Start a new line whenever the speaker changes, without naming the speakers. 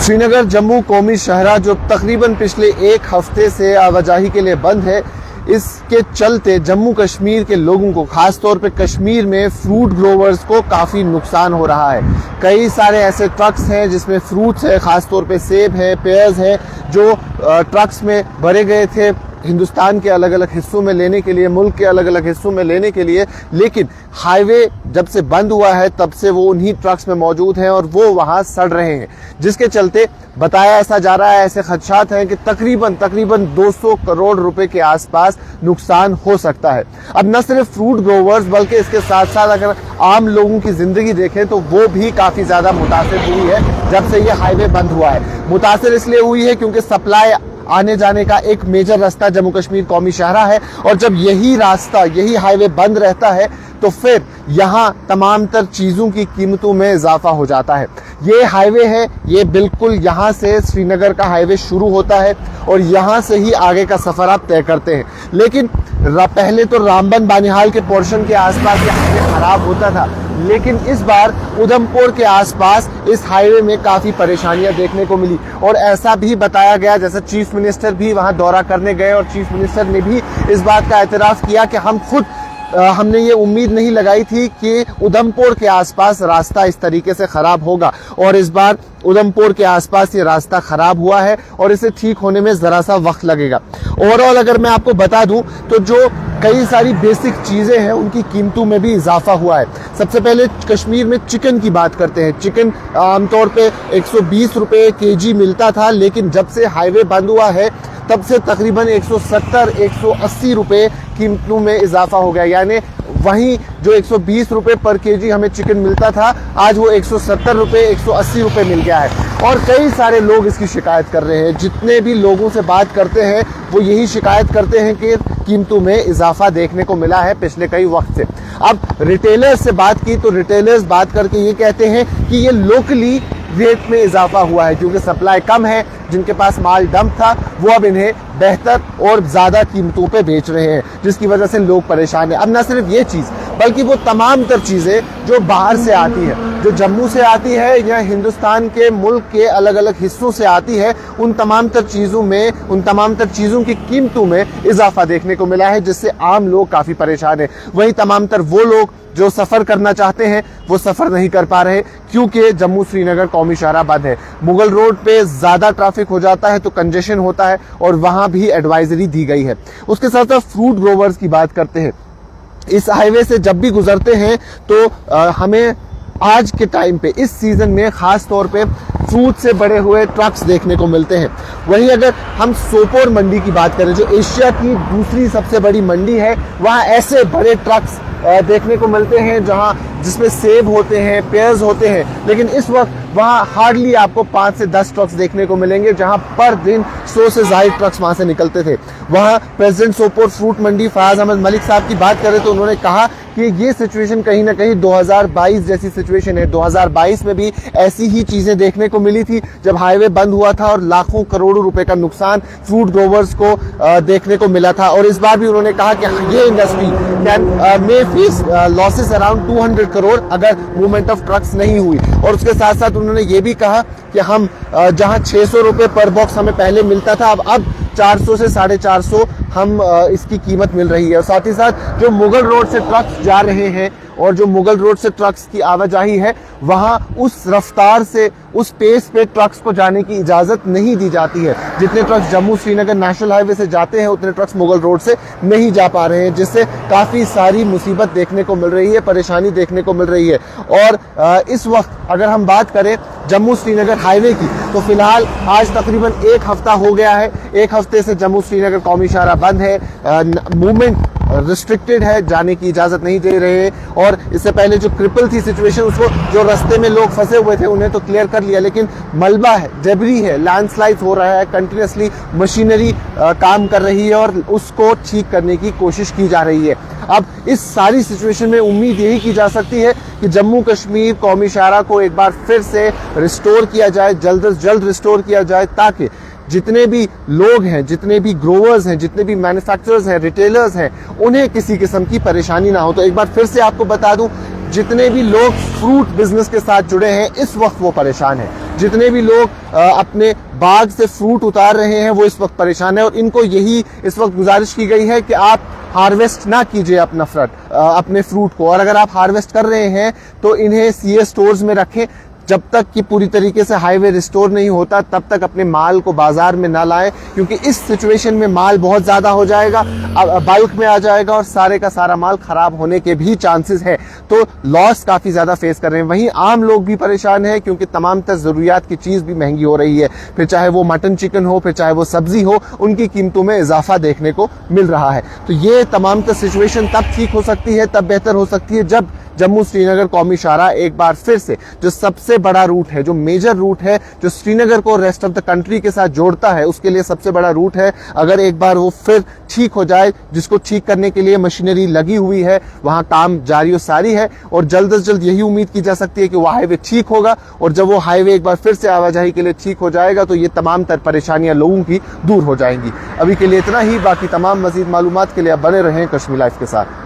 श्रीनगर जम्मू कौमी शाहराह जो तकरीबन पिछले एक हफ्ते से आवाजाही के लिए बंद है, इसके चलते जम्मू कश्मीर के लोगों को, खास तौर पे कश्मीर में फ्रूट ग्रोवर्स को काफ़ी नुकसान हो रहा है। कई सारे ऐसे ट्रक्स हैं जिसमें फ्रूट्स है, खास तौर पे सेब है, पेयर्स है, जो ट्रक्स में भरे गए थे हिंदुस्तान के अलग अलग हिस्सों में लेने के लिए, मुल्क के अलग अलग हिस्सों में लेने के लिए, लेकिन हाईवे जब से बंद हुआ है तब से वो उन्हीं ट्रक्स में मौजूद हैं और वो वहां सड़ रहे हैं, जिसके चलते बताया ऐसा जा रहा है, ऐसे खदशात हैं कि तकरीबन 200 करोड़ रुपए के आसपास नुकसान हो सकता है। अब न सिर्फ फ्रूट ग्रोवर्स बल्कि इसके साथ साथ अगर आम लोगों की जिंदगी देखें तो वो भी काफी ज्यादा मुतासिर हुई है जब से ये हाईवे बंद हुआ है। मुतासिर इसलिए हुई है क्योंकि सप्लाई आने जाने का एक मेजर रास्ता जम्मू कश्मीर कौमी शाहराह है, और जब यही रास्ता, यही हाईवे बंद रहता है तो फिर यहाँ तमाम तर चीज़ों की कीमतों में इजाफा हो जाता है। ये हाईवे है, ये बिल्कुल यहाँ से श्रीनगर का हाईवे शुरू होता है और यहाँ से ही आगे का सफ़र आप तय करते हैं। लेकिन पहले तो रामबन बानिहाल के पोर्शन के आसपास ये हाईवे खराब होता था, लेकिन इस बार उधमपुर के आसपास इस हाईवे में काफ़ी परेशानियां देखने को मिली और ऐसा भी बताया गया, जैसे चीफ मिनिस्टर भी वहां दौरा करने गए और चीफ मिनिस्टर ने भी इस बात का एतराफ़ किया कि हमने ये उम्मीद नहीं लगाई थी कि उधमपुर के आसपास रास्ता इस तरीके से खराब होगा, और इस बार उधमपुर के आसपास ये रास्ता खराब हुआ है और इसे ठीक होने में जरा सा वक्त लगेगा। ओवरऑल अगर मैं आपको बता दूं तो जो कई सारी बेसिक चीजें हैं उनकी कीमतों में भी इजाफा हुआ है। सबसे पहले कश्मीर में चिकन की बात करते हैं। चिकन आमतौर पे 120 रुपए केजी मिलता था, लेकिन जब से हाईवे बंद हुआ है तब से तकरीबन 170-180 रुपए कीमतों में इजाफा हो गया। यानी वहीं जो 120 रुपए पर केजी हमें चिकन मिलता था, आज वो 170 रुपए 180 रुपए मिल गया है। और कई सारे लोग इसकी शिकायत कर रहे हैं। जितने भी लोगों से बात करते हैं वो यही शिकायत करते हैं कि कीमतों में इजाफा देखने को मिला है पिछले कई वक्त से। अब रिटेलर्स से बात की तो रिटेलर्स बात करके ये कहते हैं कि ये लोकली रेट में इजाफा हुआ है, क्योंकि सप्लाई कम है। जिनके पास माल डंप था वो अब इन्हें बेहतर और ज्यादा कीमतों पे बेच रहे हैं, जिसकी वजह से लोग परेशान हैं। अब ना सिर्फ ये चीज बल्कि वो तमाम तर चीजें जो बाहर से आती है, जो जम्मू से आती है या हिंदुस्तान के मुल्क के अलग अलग हिस्सों से आती है, उन तमाम तर चीजों की कीमतों में इजाफा देखने को मिला है, जिससे आम लोग काफी परेशान हैं। वहीं तमाम तर वो लोग जो सफर करना चाहते हैं वो सफर नहीं कर पा रहे, क्योंकि जम्मू श्रीनगर कौमी शाहराह बंद है। मुगल रोड पे ज्यादा ट्रैफिक हो जाता है तो कंजेशन होता है और वहां भी एडवाइजरी दी गई है। उसके साथ साथ फ्रूट ग्रोवर्स की बात करते हैं। इस हाईवे से जब भी गुजरते हैं तो हमें आज के टाइम पे, इस सीजन में खास तौर पे फ्रूट से बड़े हुए ट्रक्स देखने को मिलते हैं। वहीं अगर हम सोपोर मंडी की बात करें, जो एशिया की दूसरी सबसे बड़ी मंडी है, वहाँ ऐसे बड़े ट्रक्स देखने को मिलते हैं जिसमें सेब होते हैं, पेयर्स होते हैं, लेकिन इस वक्त वहाँ हार्डली आपको 5 से 10 ट्रक्स देखने को मिलेंगे, जहाँ पर दिन 100 से ज्यादा ट्रक्स वहाँ से निकलते थे। वहाँ प्रेसिडेंट सोपोर फ्रूट मंडी फयाज अहमद मलिक साहब की बात करें तो उन्होंने कहा कि ये सिचुएशन कहीं ना कहीं 2022 जैसी सिचुएशन है। 2022 में भी ऐसी ही चीजें देखने को मिली थी जब हाईवे बंद हुआ था और लाखों करोड़ों रुपए का नुकसान फ्रूट ग्रोवर्स को देखने को मिला था। और इस बार भी उन्होंने कहा कि ये इंडस्ट्री मे फेस लॉसेस अराउंड 200 करोड़ अगर मूवमेंट ऑफ ट्रक्स नहीं हुई। और उसके साथ साथ उन्होंने ये भी कहा कि हम जहां 600 रुपए पर बॉक्स हमें पहले मिलता था, अब 400 से 450 हम इसकी कीमत मिल रही है। और साथ ही साथ जो मुगल रोड से ट्रक्स जा रहे हैं और जो मुगल रोड से ट्रक्स की आवाजाही है, वहां उस रफ्तार से, उस पेस पे ट्रक्स को जाने की इजाजत नहीं दी जाती है। जितने trucks Jammu Srinagar national highway से जाते हैं उतने ट्रक्स मुगल रोड से नहीं जा पा रहे हैं, जिससे काफी सारी मुसीबत देखने को मिल रही है, परेशानी देखने को मिल रही है। और इस वक्त अगर हम बात करें जम्मू श्रीनगर हाईवे की तो फिलहाल आज तकरीबन एक हफ्ता हो गया है। एक हफ्ते से जम्मू श्रीनगर कौमी शाहराह बंद है, मूवमेंट रिस्ट्रिक्टेड है, जाने की इजाजत नहीं दे रहे हैं। और इससे पहले जो क्रिपल थी सिचुएशन, उसको जो रास्ते में लोग फंसे हुए थे उन्हें तो क्लियर कर लिया, लेकिन मलबा है, डेब्री है, लैंडस्लाइड हो रहा है, कंटिन्यूसली मशीनरी काम कर रही है और उसको ठीक करने की कोशिश की जा रही है। अब इस सारी सिचुएशन में उम्मीद यही की जा सकती है कि जम्मू कश्मीर कौमी शाहराह को एक बार फिर से रिस्टोर किया जाए, जल्द से जल्द रिस्टोर किया जाए, ताकि जितने भी लोग हैं, जितने भी ग्रोवर्स हैं, जितने भी मैन्युफैक्चरर्स हैं, रिटेलर्स हैं, उन्हें किसी किस्म की परेशानी ना हो। तो एक बार फिर से आपको बता दूं, जितने भी लोग फ्रूट बिजनेस के साथ जुड़े हैं इस वक्त वो परेशान हैं। जितने भी लोग अपने बाग से फ्रूट उतार रहे हैं वो इस वक्त परेशान है, और इनको यही इस वक्त गुजारिश की गई है कि आप हार्वेस्ट ना कीजिए अपने फ्रूट को, और अगर आप हार्वेस्ट कर रहे हैं तो इन्हें सीए स्टोर्स में रखें। जब तक कि पूरी तरीके से हाईवे रिस्टोर नहीं होता तब तक अपने माल को बाजार में ना लाएं, क्योंकि इस सिचुएशन में माल बहुत ज्यादा हो जाएगा, बल्क में आ जाएगा और सारे का सारा माल खराब होने के भी चांसेस है। तो लॉस काफी ज्यादा फेस कर रहे हैं। वहीं आम लोग भी परेशान है, क्योंकि तमाम तर जरूरियात की चीज भी महंगी हो रही है, फिर चाहे वो मटन चिकन हो, फिर चाहे वो सब्जी हो, उनकी कीमतों में इजाफा देखने को मिल रहा है। तो ये तमाम तर सिचुएशन तब ठीक हो सकती है, तब बेहतर हो सकती है जब जम्मू श्रीनगर कौमी शाहराह एक बार फिर से, जो सबसे बड़ा रूट है, जो मेजर रूट है, जो श्रीनगर को रेस्ट ऑफ द कंट्री के साथ जोड़ता है, उसके लिए सबसे बड़ा रूट है, अगर एक बार वो फिर ठीक हो जाए, जिसको ठीक करने के लिए मशीनरी लगी हुई है, वहां काम जारी और सारी है, और जल्द से जल्द यही उम्मीद की जा सकती है कि वो हाईवे ठीक होगा, और जब वो हाईवे एक बार फिर से आवाजाही के लिए ठीक हो जाएगा तो ये तमाम तर परेशानियां लोगों की दूर हो जाएंगी। अभी के लिए इतना ही, बाकी तमाम मजीद मालूमात के लिए आप बने रहें कश्मीर लाइव के साथ।